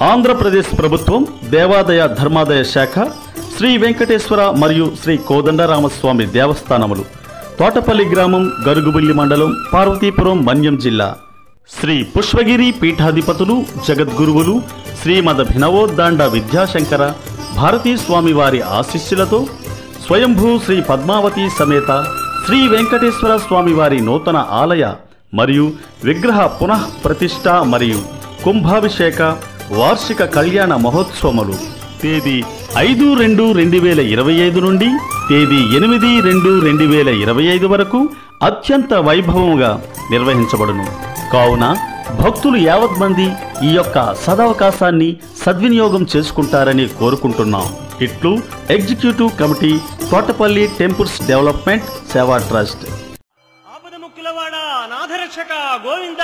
ఆంధ్రప్రదేశ్ ప్రభుత్వం దేవాదాయ ధర్మాదాయ శాఖ శ్రీ వెంకటేశ్వర మరియు శ్రీ కోదండరామస్వామి దేవస్థానములు తోటపల్లి గ్రామం గరుగుబిల్లి మండలం పార్వతీపురం మన్యం జిల్లా శ్రీ పుష్పగిరి పీఠాధిపతులు జగద్గురువులు శ్రీమద్ భినవోద్దాండ విద్యాశంకర భారతీ స్వామి వారి ఆశీస్సులతో స్వయంభూ శ్రీ పద్మావతి సమేత శ్రీ వెంకటేశ్వర స్వామి వారి నూతన ఆలయ మరియు విగ్రహ పునః ప్రతిష్ఠ మరియు కుంభాభిషేక వార్షిక కళ్యాణ మహోత్సవములు తేదీ 5/2/2025 నుండి తేదీ 8/2/2025 వరకు అత్యంత వైభవముగా నిర్వహించబడును. కావున భక్తులు యావత్ మంది ఈ యొక్క సదవకాశాన్ని సద్వినియోగం చేసుకుంటారని కోరుకుంటున్నాం. ఇట్లు executive committee Thotapalli temples development సేవా ట్రస్ట్. ఆపద ముక్కులవాడ నాథరక్షక గోవింద